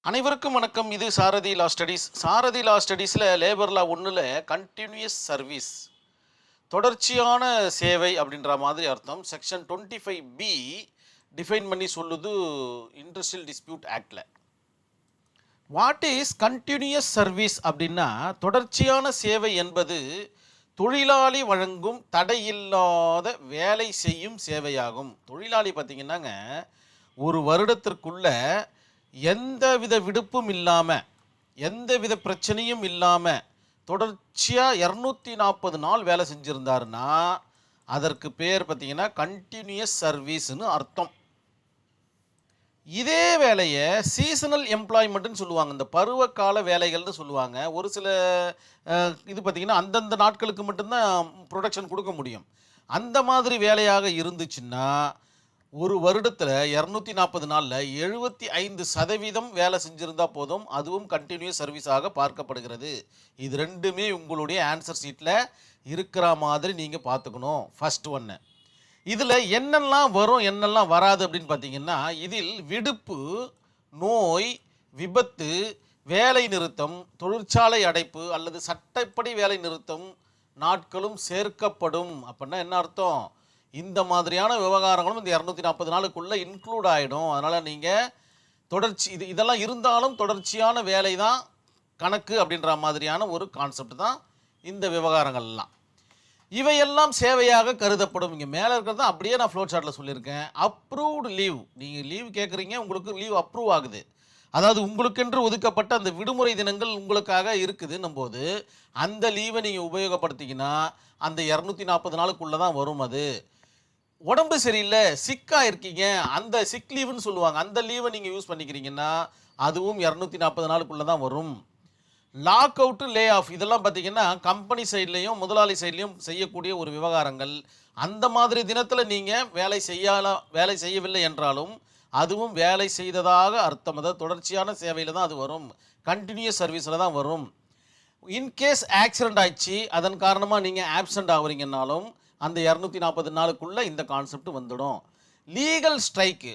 அனைவருக்கும் வணக்கம். இது சாரதி லா ஸ்டடீஸ். சாரதி லா ஸ்டடீஸில் லேபர் லா ஒன்றில் கண்டினியூஸ் சர்வீஸ், தொடர்ச்சியான சேவை அப்படின்ற மாதிரி அர்த்தம். செக்ஷன் 25B டிஃபைன் பண்ணி சொல்லுது இண்டஸ்ட்ரியல் டிஸ்பியூட் ஆக்டில். வாட் இஸ் கண்டினியூஸ் சர்வீஸ் அப்படின்னா, தொடர்ச்சியான சேவை என்பது தொழிலாளி வழங்கும் தடையில்லாத வேலை செய்யும் சேவையாகும். தொழிலாளி பார்த்தீங்கன்னாங்க, ஒரு வருடத்திற்குள்ள எந்தவித விடுப்பும் இல்லாமல், எந்தவித பிரச்சனையும் இல்லாமல் தொடர்ச்சியாக 240 நாள் வேலை செஞ்சுருந்தாருன்னா அதற்கு பேர் பார்த்தீங்கன்னா கண்டினியூஸ் சர்வீஸ்னு அர்த்தம். இதே வேலையை சீசனல் எம்ப்ளாய்மெண்ட்டுன்னு சொல்லுவாங்க. இந்த பருவகால வேலைகள்னு சொல்லுவாங்க. ஒரு சில இது பார்த்திங்கன்னா அந்தந்த நாட்களுக்கு மட்டும்தான் ப்ரொடக்ஷன் கொடுக்க முடியும். அந்த மாதிரி வேலையாக இருந்துச்சுன்னா ஒரு வருடத்தில் 240 நாளில் 75% வேலை செஞ்சுருந்தா போதும், அதுவும் கண்டினியூஸ் சர்வீஸாக பார்க்கப்படுகிறது. இது ரெண்டுமே உங்களுடைய ஆன்சர் ஷீட்டில் இருக்கிற மாதிரி நீங்கள் பார்த்துக்கணும். ஃபஸ்ட் ஒன்று, இதில் என்னெல்லாம் வரும் என்னெல்லாம் வராது அப்படின்னு பார்த்தீங்கன்னா, இதில் விடுப்பு, நோய், விபத்து, வேலை நிறுத்தம், தொழிற்சாலை அடைப்பு அல்லது சட்டப்படி வேலை நிறுத்தம் நாட்களும் சேர்க்கப்படும். அப்படின்னா என்ன அர்த்தம்? இந்த மாதிரியான விவகாரங்களும் இந்த 240 நாளுக்குள்ளே இன்க்ளூட் ஆகிடும். அதனால் நீங்கள் இதெல்லாம் இருந்தாலும் தொடர்ச்சியான வேலை தான் கணக்கு அப்படின்ற மாதிரியான ஒரு கான்செப்ட் தான் இந்த விவகாரங்கள்லாம். இவையெல்லாம் சேவையாக கருதப்படும். இங்கே மேலே இருக்கிறது தான் அப்படியே நான் ஃப்ளோ சார்ட்டில் சொல்லியிருக்கேன். அப்ரூவ்டு லீவ், நீங்கள் லீவ் கேட்குறீங்க, உங்களுக்கு லீவ் அப்ரூவ் ஆகுது. அதாவது உங்களுக்கென்று ஒதுக்கப்பட்ட அந்த விடுமுறை தினங்கள் உங்களுக்காக இருக்குதுன்னும் போது அந்த லீவை நீங்கள் உபயோகப்படுத்திங்கன்னா அந்த 240 நாளுக்குள்ளே தான் வரும். அது உடம்பு சரியில்லை, சிக்காக இருக்கீங்க, அந்த சிக் லீவுன்னு சொல்லுவாங்க, அந்த லீவை நீங்கள் யூஸ் பண்ணிக்கிறீங்கன்னா அதுவும் 240 நாளுக்குள்ளே தான் வரும். லாக் அவுட்டு, லே ஆஃப், இதெல்லாம் பார்த்திங்கன்னா கம்பெனி சைட்லேயும் முதலாளி சைட்லேயும் செய்யக்கூடிய ஒரு விவகாரங்கள். அந்த மாதிரி தினத்தில் நீங்கள் வேலை செய்யவில்லை என்றாலும் அதுவும் வேலை செய்ததாக அர்த்தம். அதாவது தொடர்ச்சியான சேவையில் தான் அது வரும், கண்டினியூஸ் சர்வீஸில் தான் வரும். இன்கேஸ் ஆக்சிடெண்ட் ஆயிடுச்சு, அதன் காரணமாக நீங்கள் ஆப்சண்ட் ஆகுறீங்கன்னாலும் அந்த 240 நாளுக்குள்ளே இந்த கான்செப்ட் வந்துடும். லீகல் ஸ்ட்ரைக்கு,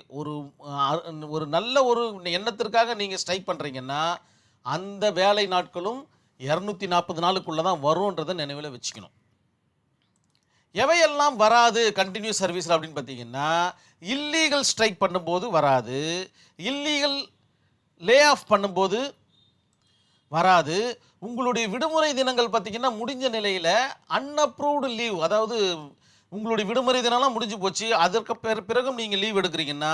ஒரு நல்ல ஒரு எண்ணத்திற்காக நீங்கள் ஸ்ட்ரைக் பண்ணுறீங்கன்னா அந்த வேலை நாட்களும் 240 நாளுக்குள்ளே தான் வரும்ன்றதை நினைவில் வச்சுக்கணும். எவையெல்லாம் வராது கண்டினியூஸ் சர்வீஸில் அப்படின்னு பார்த்தீங்கன்னா, இல்லீகல் ஸ்ட்ரைக் பண்ணும்போது வராது, இல்லீகல் லே ஆஃப் பண்ணும்போது வராது. உங்களுடைய விடுமுறை தினங்கள் பார்த்திங்கன்னா முடிஞ்ச நிலையில் அன்அப்ரூவ்டு லீவ், அதாவது உங்களுடைய விடுமுறை தினம்லாம் முடிஞ்சு போச்சு, அதற்கு பிறகும் நீங்கள் லீவ் எடுக்கிறீங்கன்னா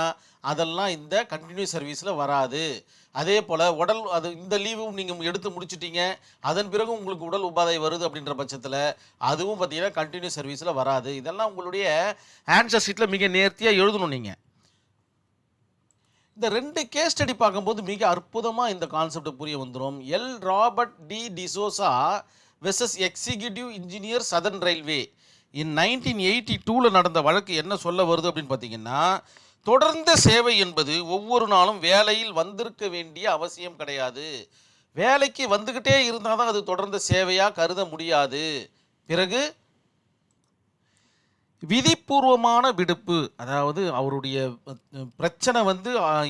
அதெல்லாம் இந்த கண்டினியூஸ் சர்வீஸில் வராது. அதே போல் இந்த லீவும் நீங்கள் எடுத்து முடிச்சிட்டிங்க, அதன் பிறகும் உங்களுக்கு உடல் உபாதை வருது அப்படின்ற பட்சத்தில் அதுவும் பார்த்திங்கன்னா கண்டினியூஸ் சர்வீஸில் வராது. இதெல்லாம் உங்களுடைய ஆன்சர் ஷீட்டில் மிக நேர்த்தியாக எழுதணும். நீங்கள் இந்த 2 கேஸ் ஸ்டடி பார்க்கும்போது மிக அற்புதமாக இந்த கான்செப்ட் புரிய வந்துடும். Robert D D'Souza versus executive engineer southern railway in 1982 நடந்த வழக்கு என்ன சொல்ல வருது அப்படின்னு பார்த்தீங்கன்னா, தொடர்ந்த சேவை என்பது ஒவ்வொரு நாளும் வேலையில் வந்திருக்க வேண்டிய அவசியம் கிடையாது. வேலைக்கு வந்துக்கிட்டே இருந்தால் தான் அது தொடர்ந்த சேவையாக கருத முடியாது. பிறகு விதிப்பூர்வமான விடுப்பு, அதாவது அவருடைய பிரச்சனை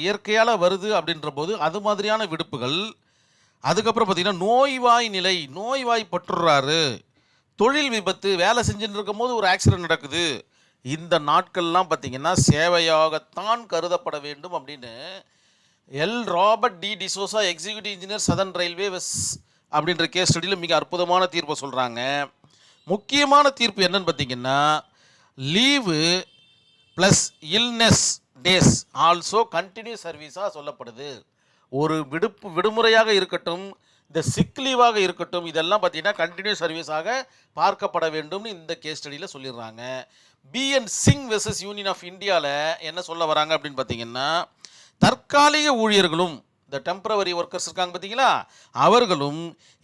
இயற்கையால் வருது அப்படின்ற போது அது மாதிரியான விடுப்புகள். அதுக்கப்புறம் பார்த்திங்கன்னா நோய்வாய் பட்டுறாரு, தொழில் விபத்து, வேலை செஞ்சுட்டு இருக்கும் போது ஒரு ஆக்சிடென்ட் நடக்குது, இந்த நாட்கள்லாம் பார்த்திங்கன்னா சேவையாகத்தான் கருதப்பட வேண்டும் அப்படின்னு Robert D D'Souza executive engineer southern railway அப்படின்ற கேஸ் ஸ்டடியில் மிக அற்புதமான தீர்ப்பை சொல்கிறாங்க. முக்கியமான தீர்ப்பு என்னன்னு பார்த்திங்கன்னா, leave plus illness days also continuous சர்வீஸாக சொல்லப்படுது. ஒரு விடுமுறையாக இருக்கட்டும், இந்த சிக் லீவாக இருக்கட்டும், இதெல்லாம் பார்த்திங்கன்னா கண்டினியூஸ் சர்வீஸாக பார்க்கப்பட வேண்டும்னு இந்த கேஸ் ஸ்டடியில் சொல்லிடுறாங்க. B.N. Singh versus union of இந்தியாவில் என்ன சொல்ல வராங்க அப்படின்னு பார்த்தீங்கன்னா, தற்காலிக ஊழியர்களும், இந்த டெம்பரவரி ஒர்க்கர்ஸ் இருக்காங்க பார்த்தீங்களா, அவர்களும்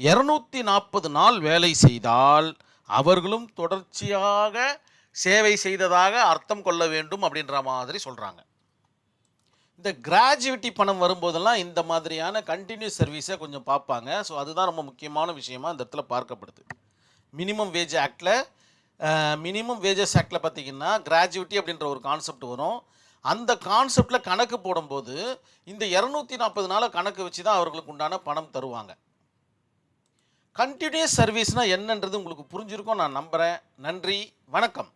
240 நாள் வேலை செய்தால் அவர்களும் தொடர்ச்சியாக சேவை செய்ததாக அர்த்தம் கொள்ள வேண்டும் அப்படின்ற மாதிரி சொல்கிறாங்க. இந்த கிராஜுவிட்டி பணம் வரும்போதெல்லாம் இந்த மாதிரியான கண்டினியூஸ் சர்வீஸை கொஞ்சம் பார்ப்பாங்க. ஸோ அதுதான் ரொம்ப முக்கியமான விஷயமாக இந்த இடத்துல பார்க்கப்படுது. மினிமம் வேஜஸ் ஆக்டில் பார்த்திங்கன்னா கிராஜுவிட்டி அப்படின்ற ஒரு கான்செப்ட் வரும். அந்த கான்செப்டில் கணக்கு போடும்போது இந்த 240 நாளை கணக்கு வச்சு தான் அவர்களுக்கு உண்டான பணம் தருவாங்க. கண்டினியூஸ் சர்வீஸ்னால் என்னன்றது உங்களுக்கு புரிஞ்சிருக்கும் நான் நம்புகிறேன். நன்றி, வணக்கம்.